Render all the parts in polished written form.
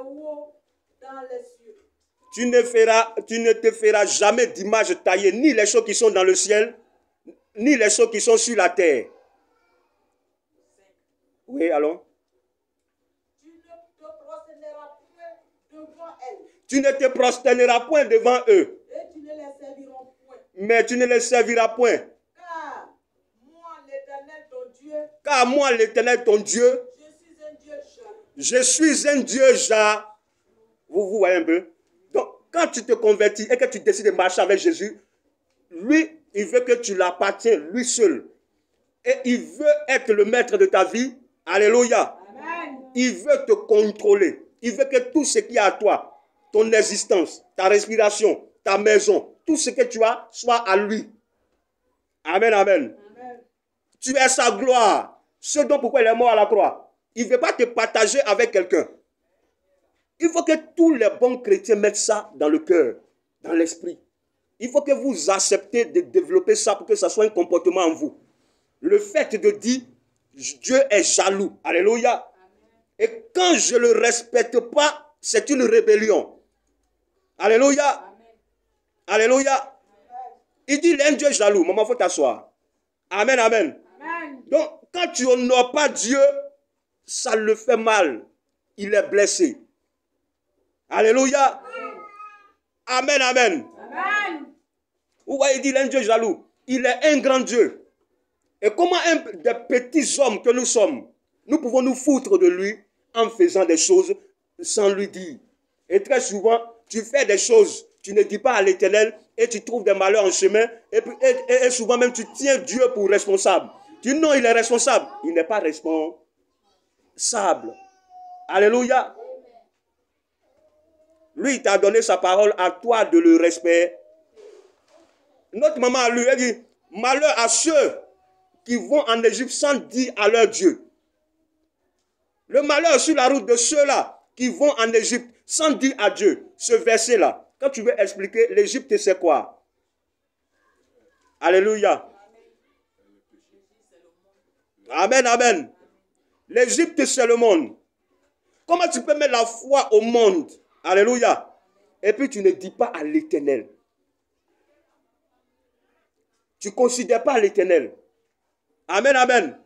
haut dans les cieux. Tu ne te feras jamais d'image taillée, ni les choses qui sont dans le ciel, ni les choses qui sont sur la terre. Oui, allons. Tu ne te prosterneras point devant Tu ne te prosterneras point devant elles. eux. Et tu ne les serviront point. Mais tu ne les serviras point. Car moi, l'Éternel, ton Dieu, Car moi, l'Éternel, ton Dieu, je suis un Dieu jaloux. je suis un Dieu jaloux. Vous voyez un peu? Donc, quand tu te convertis et que tu décides de marcher avec Jésus, lui, il veut que tu l'appartiennes, lui seul. Et il veut être le maître de ta vie. Alléluia. Amen. Il veut te contrôler. Il veut que tout ce qui est à toi, ton existence, ta respiration, ta maison, tout ce que tu as, soit à lui. Amen, amen. Amen. Tu es sa gloire. Ce dont pourquoi il est mort à la croix. Il ne veut pas te partager avec quelqu'un. Il faut que tous les bons chrétiens mettent ça dans le cœur, dans l'esprit. Il faut que vous acceptez de développer ça pour que ça soit un comportement en vous. Le fait de dire, Dieu est jaloux. Alléluia. Et quand je ne le respecte pas, c'est une rébellion. Alléluia. Alléluia. Il dit, il est un Dieu jaloux. Maman, il faut t'asseoir. Amen, amen. Amen. Donc, quand tu n'honores pas Dieu, ça le fait mal. Il est blessé. Alléluia. Amen, amen. Amen. Vous voyez, il dit, il est un Dieu jaloux. Il est un grand Dieu. Et comment des petits hommes que nous sommes, nous pouvons nous foutre de lui en faisant des choses sans lui dire. Et très souvent, tu fais des choses, tu ne dis pas à l'Éternel et tu trouves des malheurs en chemin. Et souvent même, tu tiens Dieu pour responsable. Tu dis non, il est responsable. Il n'est pas responsable. Alléluia. Lui, il t'a donné sa parole, à toi de le respecter. Notre maman, lui, elle dit, malheur à ceux qui vont en Égypte sans dire à leur Dieu. Le malheur sur la route de ceux-là qui vont en Égypte sans dire à Dieu. Ce verset-là, quand tu veux expliquer, l'Égypte, c'est quoi? Alléluia. Amen, amen. L'Égypte, c'est le monde. Comment tu peux mettre la foi au monde? Alléluia. Et puis tu ne dis pas à l'Éternel. Tu ne considères pas l'Éternel. Amen, amen.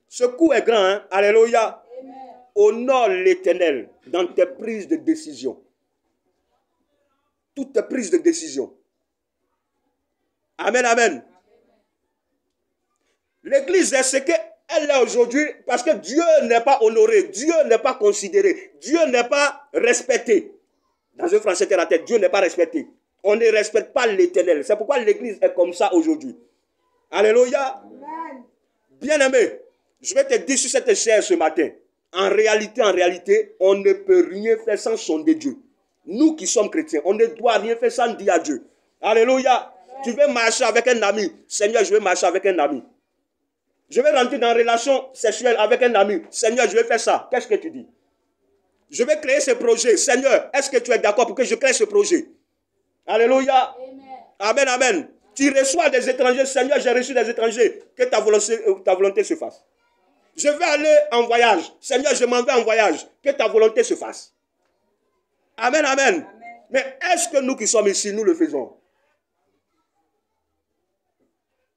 Ce coup est grand, hein? Alléluia. Amen. Honore l'Éternel dans tes prises de décision. Toutes tes prises de décision. Amen, amen. L'Église est ce qu'elle est aujourd'hui parce que Dieu n'est pas honoré, Dieu n'est pas considéré, Dieu n'est pas respecté. Dans un français terre à tête, Dieu n'est pas respecté. On ne respecte pas l'Éternel. C'est pourquoi l'Église est comme ça aujourd'hui. Alléluia. Amen. Bien-aimé, je vais te dire sur cette chair ce matin. En réalité, on ne peut rien faire sans sonder Dieu. Nous qui sommes chrétiens, on ne doit rien faire sans dire à Dieu. Alléluia. Amen. Tu veux marcher avec un ami. Seigneur, je vais marcher avec un ami. Je vais rentrer dans une relation sexuelle avec un ami. Seigneur, je vais faire ça. Qu'est-ce que tu dis? Je vais créer ce projet. Seigneur, est-ce que tu es d'accord pour que je crée ce projet? Alléluia. Amen. Amen, amen. Tu reçois des étrangers. Seigneur, j'ai reçu des étrangers. Que ta volonté se fasse. Je vais aller en voyage. Seigneur, je m'en vais en voyage. Que ta volonté se fasse. Amen, amen. Amen. Mais est-ce que nous qui sommes ici, nous le faisons?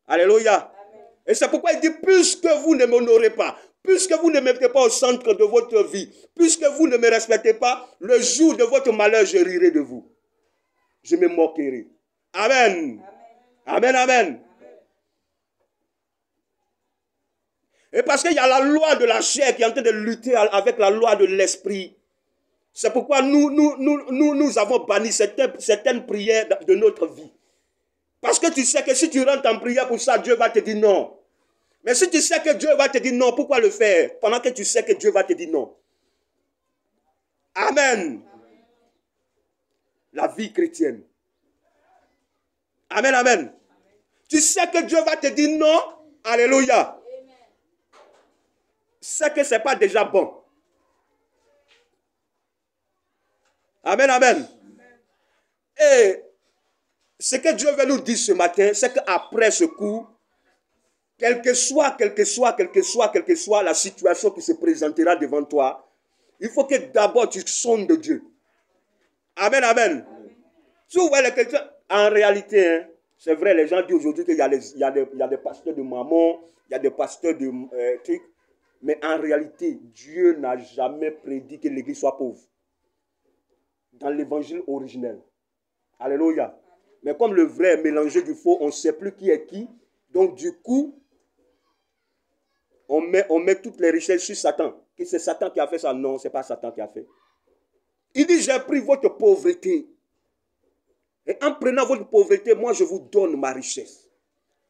Alléluia. Amen. Et c'est pourquoi il dit, puisque vous ne m'honorez pas, puisque vous ne me mettez pas au centre de votre vie, puisque vous ne me respectez pas, le jour de votre malheur, je rirai de vous. Je me moquerai. Amen. Amen, amen. Amen. Et parce qu'il y a la loi de la chair qui est en train de lutter avec la loi de l'esprit. C'est pourquoi nous avons banni certaines prières de notre vie. Parce que tu sais que si tu rentres en prière pour ça, Dieu va te dire non. Mais si tu sais que Dieu va te dire non, pourquoi le faire? Pendant que tu sais que Dieu va te dire non. Amen. La vie chrétienne. Amen, amen. Tu sais que Dieu va te dire non. Alléluia. C'est que ce n'est pas déjà bon. Amen, amen. Et ce que Dieu veut nous dire ce matin, c'est qu'après ce coup, quelle que soit la situation qui se présentera devant toi, Il faut que d'abord tu sondes de Dieu. Amen, amen. Si vous voyez les chrétiens, en réalité, hein, c'est vrai, les gens disent aujourd'hui qu'il y a des pasteurs de mammon, il y a des pasteurs de trucs, mais en réalité, Dieu n'a jamais prédit que l'église soit pauvre. Dans l'évangile originel. Alléluia. Mais comme le vrai est mélangé du faux, on ne sait plus qui est qui. Donc du coup, on met toutes les richesses sur Satan. Que c'est Satan qui a fait ça? Non, ce n'est pas Satan qui a fait. Il dit, j'ai pris votre pauvreté. Et en prenant votre pauvreté, moi je vous donne ma richesse.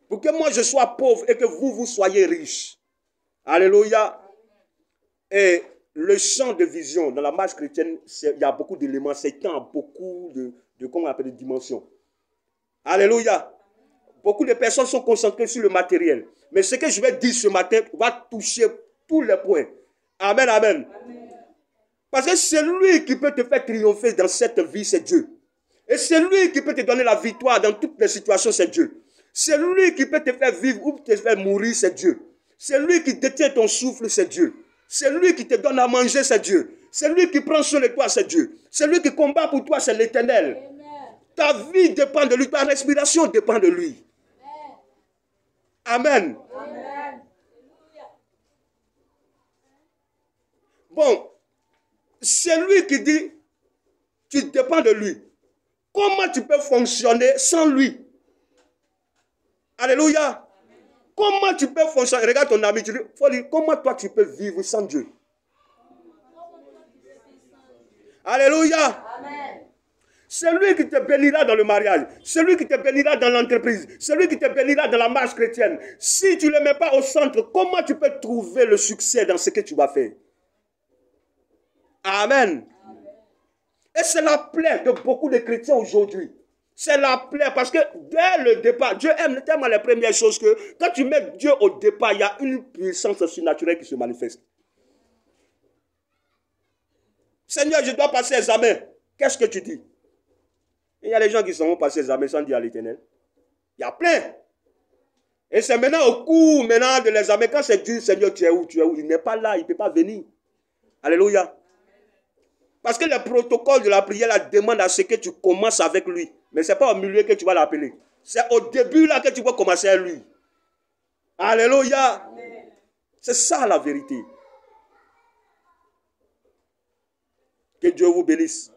Pour que moi je sois pauvre et que vous soyez riches. Alléluia. Et le champ de vision dans la marche chrétienne, il y a beaucoup d'éléments. C'est a beaucoup de comment on appelle, de dimensions. Alléluia. Beaucoup de personnes sont concentrées sur le matériel. Mais ce que je vais dire ce matin va toucher tous les points. Amen, amen. Parce que c'est lui qui peut te faire triompher dans cette vie, c'est Dieu. Et c'est lui qui peut te donner la victoire dans toutes les situations, c'est Dieu. C'est lui qui peut te faire vivre ou te faire mourir, c'est Dieu. C'est lui qui détient ton souffle, c'est Dieu. C'est lui qui te donne à manger, c'est Dieu. C'est lui qui prend soin de toi, c'est Dieu. C'est lui qui combat pour toi, c'est l'Éternel. Ta vie dépend de lui, ta respiration dépend de lui. Amen. Amen. Bon, c'est lui qui dit, tu dépends de lui. Comment tu peux fonctionner sans lui? Alléluia. Comment tu peux fonctionner? Regarde ton ami, tu dis, faut dire, comment toi tu peux vivre sans Dieu? Alléluia. Amen. C'est lui qui te bénira dans le mariage. C'est lui qui te bénira dans l'entreprise. C'est lui qui te bénira dans la marche chrétienne. Si tu ne le mets pas au centre, comment tu peux trouver le succès dans ce que tu vas faire? Amen. Et c'est la plaie de beaucoup de chrétiens aujourd'hui. C'est la plaie parce que dès le départ, Dieu aime tellement les premières choses que quand tu mets Dieu au départ, il y a une puissance surnaturelle qui se manifeste. Seigneur, je dois passer l'examen. Qu'est-ce que tu dis? Il y a des gens qui sont passés l'examen sans dire à l'Éternel. Il y a plein. Et c'est maintenant au cours de l'examen, quand c'est Dieu, Seigneur, tu es où? Tu es où? Il n'est pas là, il ne peut pas venir. Alléluia. Parce que le protocole de la prière la demande à ce que tu commences avec lui. Mais ce n'est pas au milieu que tu vas l'appeler. C'est au début là que tu vas commencer avec lui. Alléluia. C'est ça la vérité. Que Dieu vous bénisse.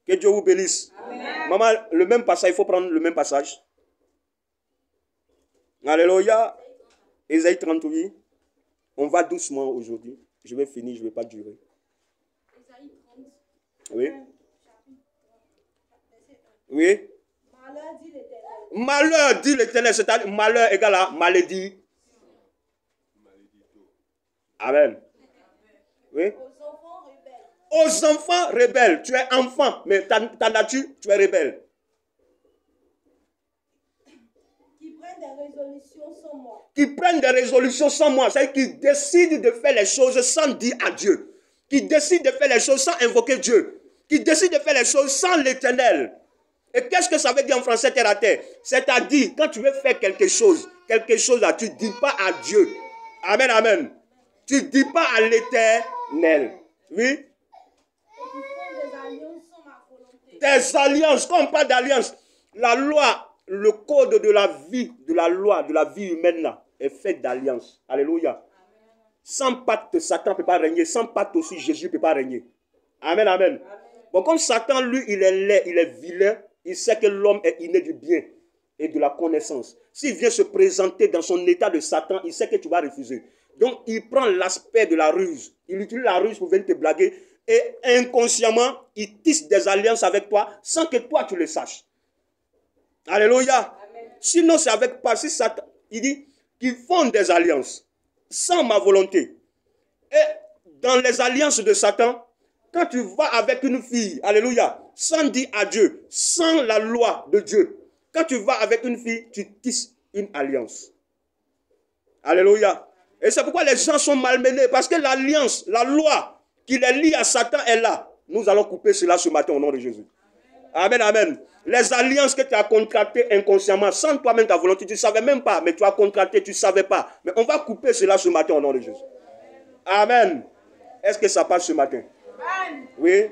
Que Dieu vous bénisse. Amen. Maman, le même passage, il faut prendre le même passage. Alléluia. Ésaïe 38. On va doucement aujourd'hui. Je vais finir, je ne vais pas durer. Oui. Oui. Malheur dit l'Éternel, c'est-à-dire malheur égale à maladie. Amen. Oui. Aux enfants rebelles. Tu es enfant, mais ta nature, tu es rebelle. Qui prennent des résolutions sans moi. Qui prennent des résolutions sans moi. C'est-à-dire qui décident de faire les choses sans dire à Dieu. Qui décident de faire les choses sans invoquer Dieu. Qui décident de faire les choses sans l'Éternel. Et qu'est-ce que ça veut dire en français terre à terre? C'est-à-dire, quand tu veux faire quelque chose là, tu ne dis pas à Dieu. Amen, amen. Tu ne dis pas à l'Éternel. Oui? Des alliances, quand on parle d'alliance, la loi, le code de la vie, de la vie humaine là, est fait d'alliance. Alléluia. Sans pacte, Satan ne peut pas régner. Sans pacte aussi, Jésus ne peut pas régner. Amen, amen. Bon, comme Satan, lui, il est laid, il est vilain, il sait que l'homme est inné du bien et de la connaissance. S'il vient se présenter dans son état de Satan, il sait que tu vas refuser. Donc, il prend l'aspect de la ruse. Il utilise la ruse pour venir te blaguer. Et inconsciemment, il tisse des alliances avec toi sans que toi, tu le saches. Alléluia. Amen. Sinon, c'est avec pas si Satan. Il dit qu'ils font des alliances sans ma volonté. Et dans les alliances de Satan, quand tu vas avec une fille, alléluia, sans dire adieu, sans la loi de Dieu, quand tu vas avec une fille, tu tisses une alliance. Alléluia. Et c'est pourquoi les gens sont malmenés, parce que l'alliance, la loi qui les lie à Satan est là. Nous allons couper cela ce matin au nom de Jésus. Amen, amen. Les alliances que tu as contractées inconsciemment, sans toi-même ta volonté, tu ne savais même pas, mais tu as contracté, tu ne savais pas. Mais on va couper cela ce matin au nom de Jésus. Amen. Est-ce que ça passe ce matin? Amen. Oui.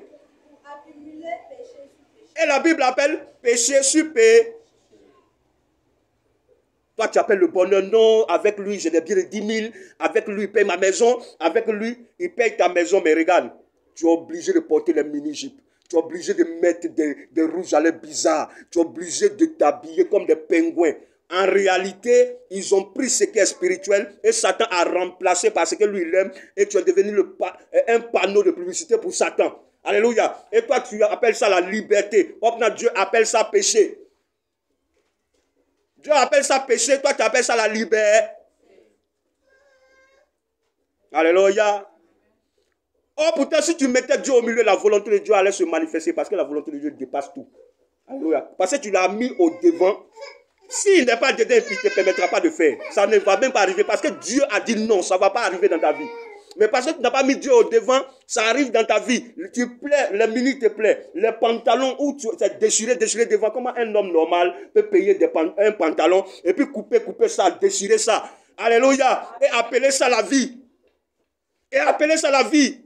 Accumuler péché sur péché. Et la Bible appelle péché sur péché. Toi, tu appelles le bonheur. Non, avec lui, j'ai des biens de 10 000. Avec lui, il paye ma maison. Avec lui, il paye ta maison. Mais regarde, tu es obligé de porter les mini-jupes. Tu es obligé de mettre des rouges à l'air bizarres. Tu es obligé de t'habiller comme des pingouins. En réalité, ils ont pris ce qui est spirituel et Satan a remplacé par ce que lui il aime et tu es devenu un panneau de publicité pour Satan. Alléluia. Et toi, tu appelles ça la liberté. Dieu appelle ça péché. Dieu appelle ça péché, toi tu appelles ça la liberté. Alléluia. Oh, pourtant, si tu mettais Dieu au milieu, la volonté de Dieu allait se manifester parce que la volonté de Dieu dépasse tout. Alléluia. Parce que tu l'as mis au devant. S'il n'est pas dedans, il ne te permettra pas de faire. Ça ne va même pas arriver parce que Dieu a dit non, ça ne va pas arriver dans ta vie. Mais parce que tu n'as pas mis Dieu au devant, ça arrive dans ta vie. Tu plais, les mini te plaît. Les pantalons où tu es déchiré devant. Comment un homme normal peut payer un pantalon et puis couper ça, déchirer ça. Alléluia. Et appeler ça la vie. Et appeler ça la vie.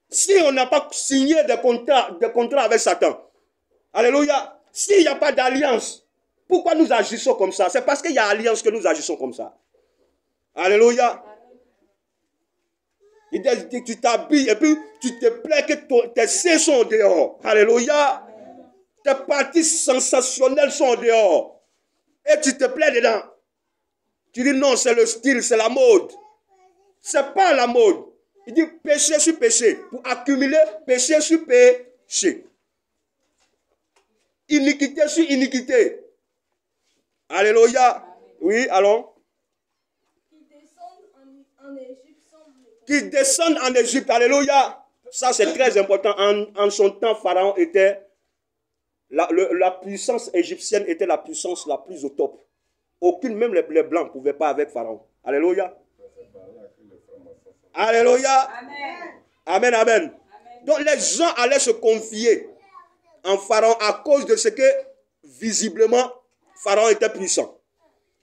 Si on n'a pas signé des contrats avec Satan. Alléluia. S'il n'y a pas d'alliance, pourquoi nous agissons comme ça? C'est parce qu'il y a alliance que nous agissons comme ça. Alléluia. Tu t'habilles et puis tu te plais que tes seins sont dehors. Alléluia. Tes parties sensationnelles sont dehors. Et tu te plais dedans. Tu dis non, c'est le style, c'est la mode. C'est pas la mode. Il dit péché sur péché. Pour accumuler péché sur péché. Iniquité sur iniquité. Alléluia. Oui, allons. Qui descendent en Égypte. Alléluia. Ça, c'est très important. En son temps, Pharaon était... La puissance égyptienne était la puissance la plus au top. Aucune, même les Blancs, ne pouvaient pas avec Pharaon. Alléluia. Alléluia. Amen, amen. Donc, les gens allaient se confier en Pharaon à cause de ce que, visiblement, Pharaon était puissant.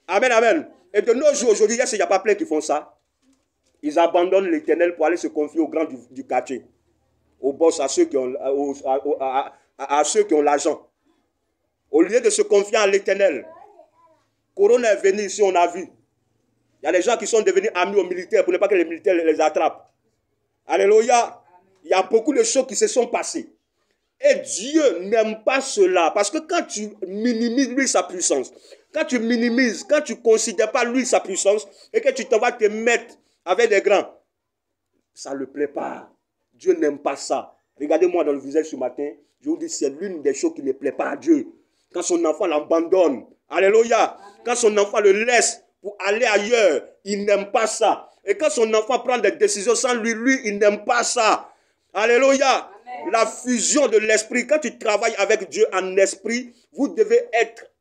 Amen, amen. Et de nos jours, aujourd'hui, il n'y a pas plein qui font ça. Ils abandonnent l'Éternel pour aller se confier aux grands du quartier, aux boss, à ceux qui ont, à ceux qui ont l'argent. Au lieu de se confier à l'Éternel. Corona est venu ici, on a vu. Il y a des gens qui sont devenus amis aux militaires pour ne pas que les militaires les attrapent. Alléluia. Il y a beaucoup de choses qui se sont passées. Et Dieu n'aime pas cela. Parce que quand tu minimises lui sa puissance, quand tu minimises, quand tu ne considères pas lui sa puissance, et que tu t'en vas te mettre avec des grands, ça ne le plaît pas. Dieu n'aime pas ça. Regardez-moi dans le visage ce matin. Je vous dis, c'est l'une des choses qui ne plaît pas à Dieu. Quand son enfant l'abandonne. Alléluia. Quand son enfant le laisse pour aller ailleurs, il n'aime pas ça. Et quand son enfant prend des décisions sans lui, il n'aime pas ça. Alléluia. Amen. La fusion de l'esprit. Quand tu travailles avec Dieu en esprit, vous devez être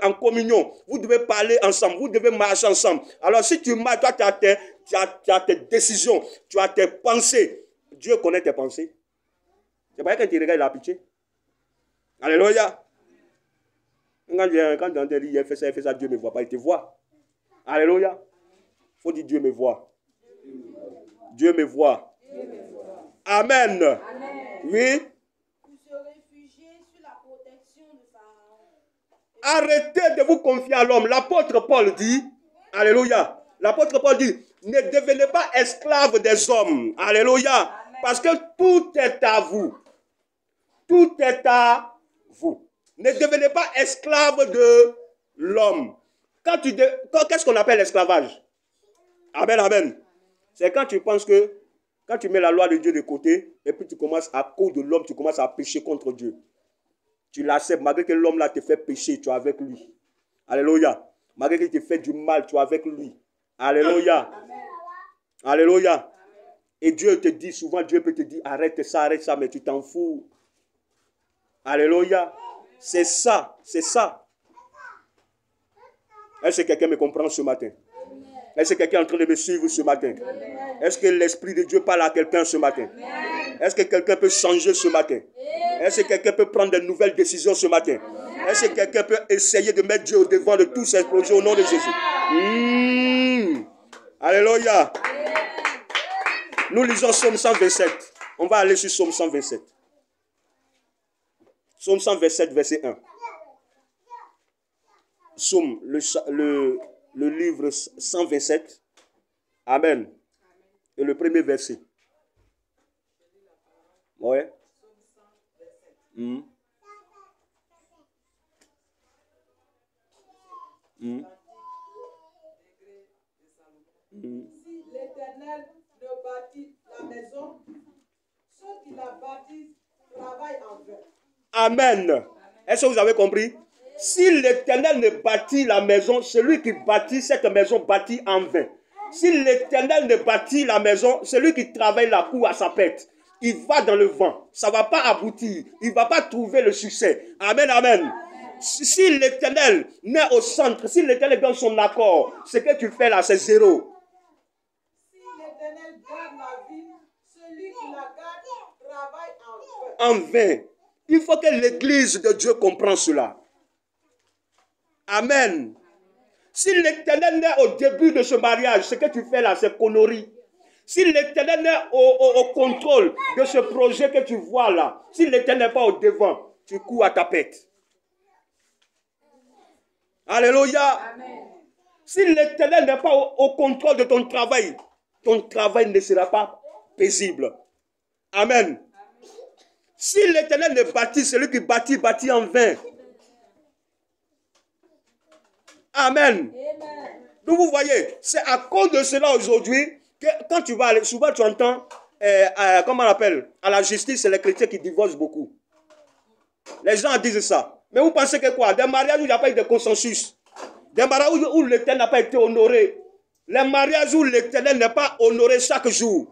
en communion. Vous devez parler ensemble. Vous devez marcher ensemble. Alors si tu marches, toi tu as tes décisions. Tu as tes pensées. Dieu connaît tes pensées. C'est pas quand tu regardes, il a pitié. Alléluia. Quand tu entends dire, il fait ça, Dieu ne me voit pas, il te voit. Alléluia. Il faut dire, Dieu me voit. Dieu me voit. Amen. Amen. Oui. Vous se réfugiez sur la protection de Pharaon. Arrêtez de vous confier à l'homme. L'apôtre Paul dit, alléluia. L'apôtre Paul dit, ne devenez pas esclaves des hommes. Alléluia. Amen. Parce que tout est à vous. Tout est à vous. Ne devenez pas esclaves de l'homme. Qu'est-ce qu'on appelle l'esclavage? Amen, amen. C'est quand tu penses que, quand tu mets la loi de Dieu de côté, et puis tu commences, à cause de l'homme, tu commences à pécher contre Dieu. Tu l'acceptes, malgré que l'homme là te fait pécher, tu es avec lui. Alléluia. Malgré qu'il te fait du mal, tu es avec lui. Alléluia. Amen. Alléluia. Et Dieu te dit, souvent Dieu peut te dire, arrête ça, mais tu t'en fous. Alléluia. C'est ça, c'est ça. Est-ce que quelqu'un me comprend ce matin? Est-ce que quelqu'un est en train de me suivre ce matin? Est-ce que l'Esprit de Dieu parle à quelqu'un ce matin? Est-ce que quelqu'un peut changer ce matin? Est-ce que quelqu'un peut prendre de nouvelles décisions ce matin? Est-ce que quelqu'un peut essayer de mettre Dieu au devant de tous ces projets au nom de Jésus? Alléluia. Nous lisons Psaume 127. On va aller sur Psaume 127. Psaume 127, verset 1. Psaume, le livre 127. Amen. Et le premier verset. Ouais. Si l'Éternel ne bâtit la maison, ceux qui la bâtissent travaillent en vain. Amen. Est-ce que vous avez compris? Si l'Éternel ne bâtit la maison, celui qui bâtit cette maison bâtit en vain. Si l'Éternel ne bâtit la maison, celui qui travaille la cour à sa pète, il va dans le vent. Ça ne va pas aboutir. Il ne va pas trouver le succès. Amen, amen. Si l'Éternel n'est au centre, si l'Éternel donne son accord, ce que tu fais là, c'est zéro. Si l'Éternel garde la ville, celui qui la garde travaille en vain. En vain. Il faut que l'Église de Dieu comprenne cela. Amen. Si l'Éternel n'est au début de ce mariage, ce que tu fais là, c'est connerie. Si l'Éternel n'est au contrôle de ce projet que tu vois là, si l'Éternel n'est pas au devant, tu cours à ta pète. Alléluia. Amen. Si l'Éternel n'est pas au contrôle de ton travail ne sera pas paisible. Amen. Si l'Éternel ne bâtit, celui qui bâtit, bâtit en vain. Amen. Donc vous voyez, c'est à cause de cela aujourd'hui que quand tu vas aller, souvent tu entends, comment on appelle, à la justice, c'est les chrétiens qui divorcent beaucoup. Les gens disent ça. Mais vous pensez que quoi? Des mariages où il n'y a pas eu de consensus. Des mariages où l'Éternel n'a pas été honoré. Les mariages où l'Éternel n'est pas honoré chaque jour.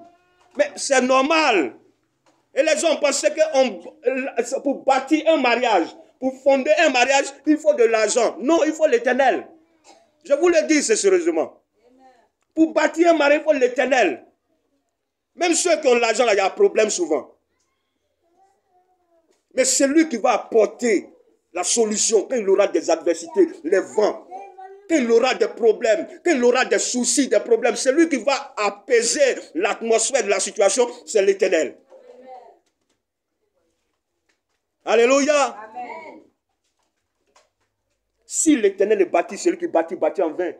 Mais c'est normal. Et les gens pensaient que pour bâtir un mariage, pour fonder un mariage, il faut de l'argent. Non, il faut l'Éternel. Je vous le dis sérieusement. Pour bâtir un mariage, il faut l'Éternel. Même ceux qui ont l'argent, là, il y a un problème souvent. Mais c'est lui qui va apporter la solution quand il aura des adversités, les vents, quand il aura des problèmes, quand il aura des soucis, des problèmes. C'est lui qui va apaiser l'atmosphère de la situation, c'est l'Éternel. Alléluia. Amen. Si l'Éternel est bâti, celui qui bâtit, bâtit en vain.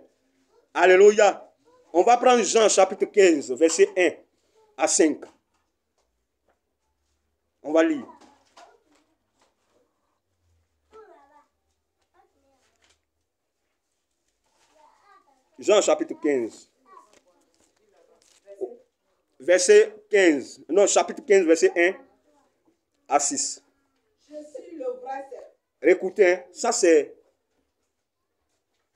Alléluia. On va prendre Jean chapitre 15, verset 1 à 5. On va lire. Jean chapitre 15. Verset 15. Non, chapitre 15, verset 1 à 6. Je suis le vrai cerf. Écoutez, ça c'est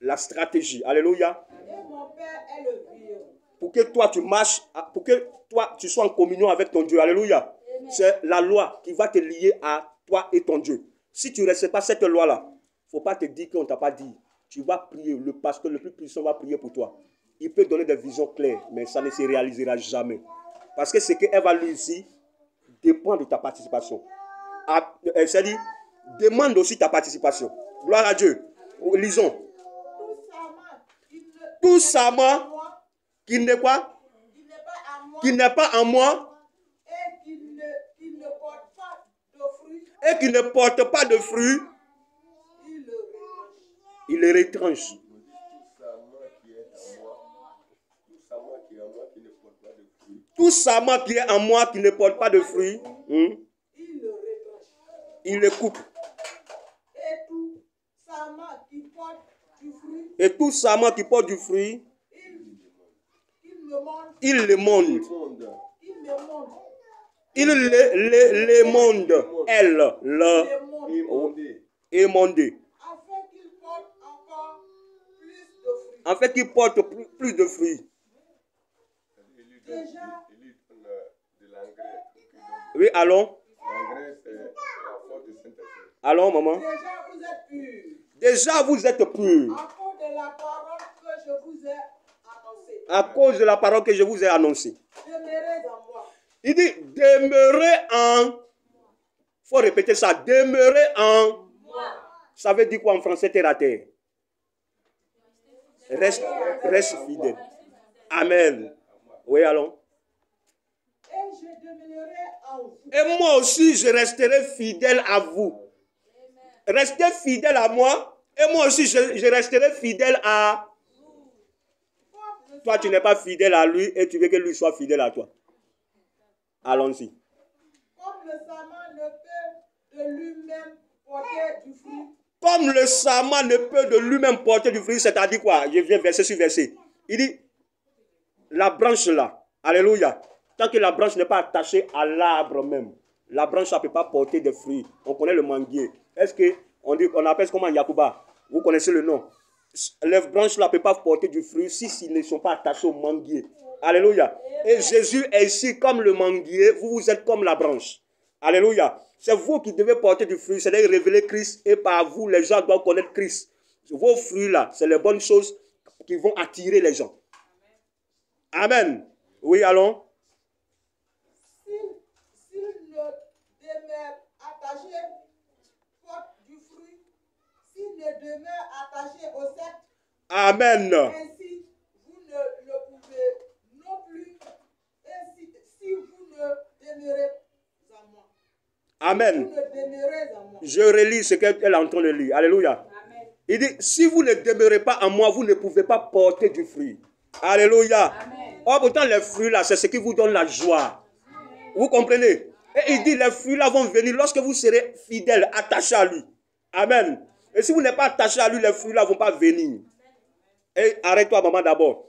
la stratégie. Alléluia. Et mon Père est le vieux. Pour que toi tu marches, pour que toi tu sois en communion avec ton Dieu. Alléluia. C'est la loi qui va te lier à toi et ton Dieu. Si tu ne respectes pas cette loi-là, il ne faut pas te dire qu'on ne t'a pas dit. Tu vas prier, le pasteur le plus puissant va prier pour toi. Il peut donner des visions claires, mais ça ne se réalisera jamais. Parce que ce qu'elle va lui ici dépend de ta participation. C'est-à-dire, demande aussi ta participation. Gloire à Dieu. Lisons. Tout Sama qui n'est quoi? Qui n'est pas en moi. Et qui ne porte pas de fruits. Et qui ne porte pas de fruits. Il le retranche. Tout Sama qui est en moi qui ne porte pas de fruits. Il le coupe. Et tout Sama qui porte du fruit, il le monde. Il le monde. Elle, le émondé. En fait, qu'il porte plus de fruits. Oui, allons. Allons, maman. Déjà, vous êtes purs. À cause de la parole que je vous ai annoncée. Il dit, demeurez en... Il faut répéter ça. Demeurez en... Ça veut dire quoi en français, terre à terre? Reste fidèle. Amen. Oui, allons. demeurerai en vous. Et moi aussi, je resterai fidèle à vous. Restez fidèle à moi. Et moi aussi, je resterai fidèle à... Toi, tu n'es pas fidèle à lui et tu veux que lui soit fidèle à toi. Allons-y. Comme le sarment ne peut de lui-même porter du fruit. Comme le sarment ne peut de lui-même porter du fruit, c'est-à-dire quoi? Je viens verset sur verset. Il dit, la branche là, alléluia, tant que la branche n'est pas attachée à l'arbre même, la branche ne peut pas porter des fruits. On connaît le manguier. Est-ce qu'on appelle ça comment Yacouba? Vous connaissez le nom? Les branches là ne peuvent pas porter du fruit s'ils ne sont pas attachés au manguier. Alléluia. Et Jésus est ici comme le manguier, vous êtes comme la branche. Alléluia. C'est vous qui devez porter du fruit, c'est-à-dire révéler Christ, et par vous, les gens doivent connaître Christ. Vos fruits là, c'est les bonnes choses qui vont attirer les gens. Amen. Oui, allons. S'il ne demeure attaché, porte du fruit. S'il ne demeure attaché au sceptre, Amen. ainsi vous ne le pouvez non plus. Ainsi, si vous ne demeurez en moi. Amen. Vous ne demeurez en moi. Je relis ce qu'elle est en train de lire. Alléluia. Amen. Il dit, si vous ne demeurez pas en moi, vous ne pouvez pas porter du fruit. Alléluia. Amen. Or, pourtant, les fruits là, c'est ce qui vous donne la joie. Vous comprenez? Et il dit, les fruits là vont venir lorsque vous serez fidèle, attaché à lui. Amen. Et si vous n'êtes pas attaché à lui, les fruits là ne vont pas venir. Et arrête-toi, maman, d'abord.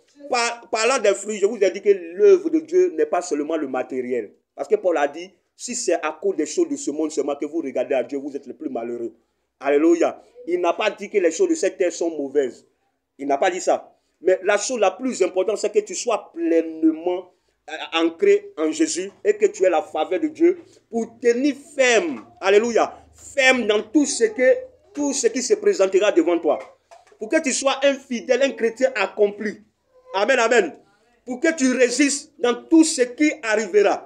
Parlant des fruits, je vous ai dit que l'œuvre de Dieu n'est pas seulement le matériel. Parce que Paul a dit, si c'est à cause des choses de ce monde seulement que vous regardez à Dieu, vous êtes le plus malheureux. Alléluia. Il n'a pas dit que les choses de cette terre sont mauvaises. Il n'a pas dit ça. Mais la chose la plus importante, c'est que tu sois pleinement ancré en Jésus et que tu aies la faveur de Dieu pour tenir ferme. Alléluia. Ferme dans tout ce qui se présentera devant toi. Pour que tu sois un fidèle, un chrétien accompli. Amen, amen. Pour que tu résistes dans tout ce qui arrivera.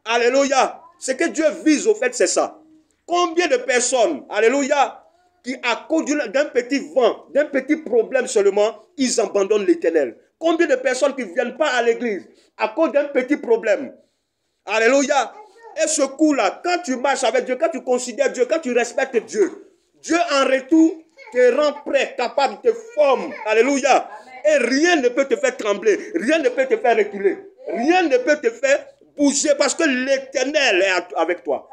Alléluia. Ce que Dieu vise au fait, c'est ça. Combien de personnes, alléluia, qui à cause d'un petit vent, d'un petit problème seulement, ils abandonnent l'Éternel. Combien de personnes qui ne viennent pas à l'église à cause d'un petit problème. Alléluia. Et ce coup-là, quand tu marches avec Dieu, quand tu considères Dieu, quand tu respectes Dieu, Dieu en retour te rend prêt, capable, te forme. Alléluia. Et rien ne peut te faire trembler. Rien ne peut te faire reculer. Rien ne peut te faire bouger parce que l'Éternel est avec toi.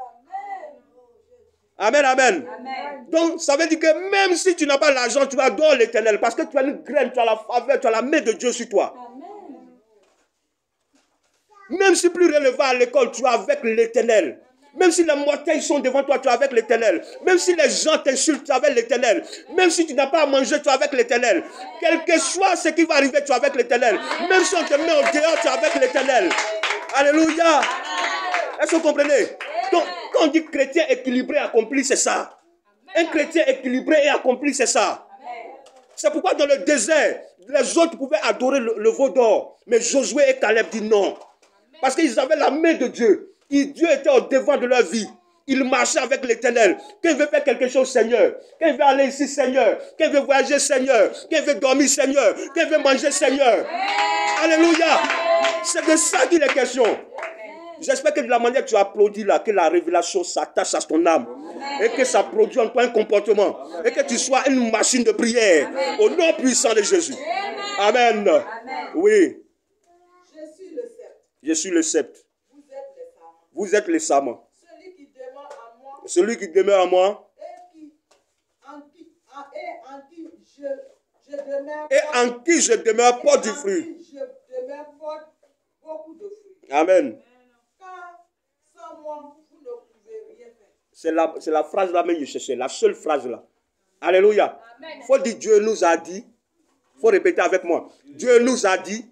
Amen, amen. Amen. Donc, ça veut dire que même si tu n'as pas l'argent, tu adores l'Éternel parce que tu as une graine, tu as la faveur, tu as la main de Dieu sur toi. Amen. Même si plus relevant à l'école, tu es avec l'Éternel. Même si les mortels sont devant toi, tu es avec l'Éternel. Même si les gens t'insultent, tu es avec l'Éternel. Même si tu n'as pas à manger, tu es avec l'Éternel. Quel que soit ce qui va arriver, tu es avec l'Éternel. Même si on te met au dehors, tu es avec l'Éternel. Alléluia. Est-ce que vous comprenez? Donc, quand on dit chrétien équilibré, accompli, c'est ça. Un chrétien équilibré et accompli, c'est ça. C'est pourquoi dans le désert, les autres pouvaient adorer le veau d'or. Mais Josué et Caleb disent non. Parce qu'ils avaient la main de Dieu. Dieu était au devant de leur vie. Ils marchaient avec l'Éternel. Quand il veut faire quelque chose, Seigneur. Quand il veut aller ici, Seigneur. Quand il veut voyager, Seigneur. Quand il veut dormir, Seigneur. Quand il veut manger, Seigneur. Alléluia. C'est de ça qu'il est question. J'espère que de la manière que tu applaudis là, que la révélation s'attache à ton âme. Et que ça produit en toi un comportement. Et que tu sois une machine de prière. Au nom puissant de Jésus. Amen. Oui. Je suis le sceptre. Vous êtes les sarments. Celui qui demeure en moi. Et en qui je demeure porte du fruit. Amen. C'est la phrase là même que je cherchais. La seule phrase là. Alléluia. Il faut dire Dieu nous a dit. Il faut répéter avec moi. Dieu nous a dit.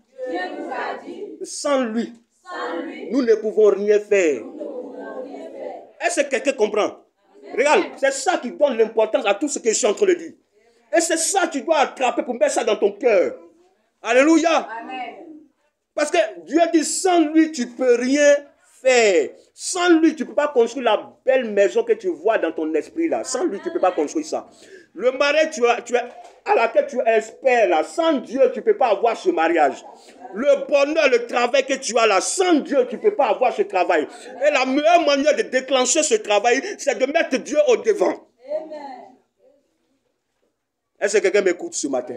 Sans lui. Nous ne pouvons rien faire. Est-ce que quelqu'un comprend? Regarde, c'est ça qui donne l'importance à tout ce que je suis en train de dire. Et c'est ça que tu dois attraper pour mettre ça dans ton cœur. Alléluia. Amen. Parce que Dieu dit, sans lui, tu ne peux rien faire. Sans lui, tu ne peux pas construire la belle maison que tu vois dans ton esprit là. Sans lui, tu ne peux pas construire ça. Le mariage à laquelle tu espères, là, sans Dieu, tu ne peux pas avoir ce mariage. Le bonheur, le travail que tu as là, sans Dieu, tu ne peux pas avoir ce travail. Et la meilleure manière de déclencher ce travail, c'est de mettre Dieu au devant. Est-ce que quelqu'un m'écoute ce matin?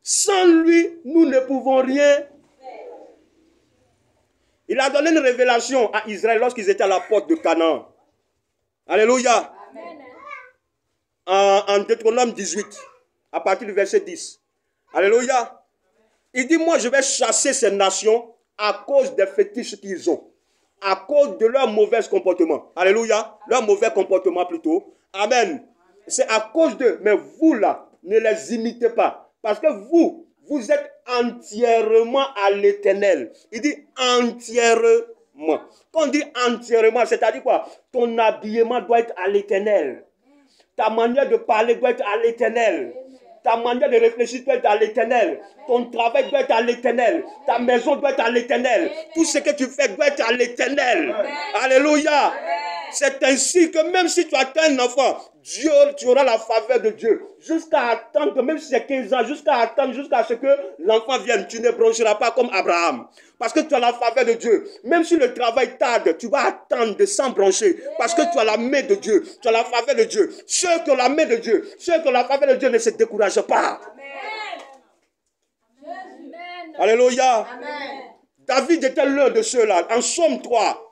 Sans lui, nous ne pouvons rien. Il a donné une révélation à Israël lorsqu'ils étaient à la porte de Canaan. Alléluia. En Deutéronome 18, à partir du verset 10. Alléluia. Il dit, moi je vais chasser ces nations à cause des fétiches qu'ils ont. À cause de leur mauvais comportement. Alléluia. Leur mauvais comportement plutôt. Amen. C'est à cause d'eux. Mais vous là, ne les imitez pas. Parce que vous êtes entièrement à l'Éternel. Il dit entièrement. Quand on dit entièrement, c'est-à-dire quoi? Ton habillement doit être à l'Éternel. Ta manière de parler doit être à l'Éternel. Ta manière de réfléchir doit être à l'Éternel. Ton travail doit être à l'Éternel. Ta maison doit être à l'Éternel. Tout ce que tu fais doit être à l'Éternel. Alléluia. C'est ainsi que même si tu attends un enfant, Dieu, tu auras la faveur de Dieu. Jusqu'à attendre, même si c'est 15 ans, jusqu'à ce que l'enfant vienne, tu ne broncheras pas comme Abraham. Parce que tu as la faveur de Dieu. Même si le travail tarde, tu vas attendre de s'en brancher. Parce que tu as la main de Dieu. Tu as la faveur de Dieu. Ceux qui ont la main de Dieu, ceux qui ont la faveur de Dieu ne se découragent pas. Amen. Alléluia. Amen. David était l'un de ceux-là. En Somme 3,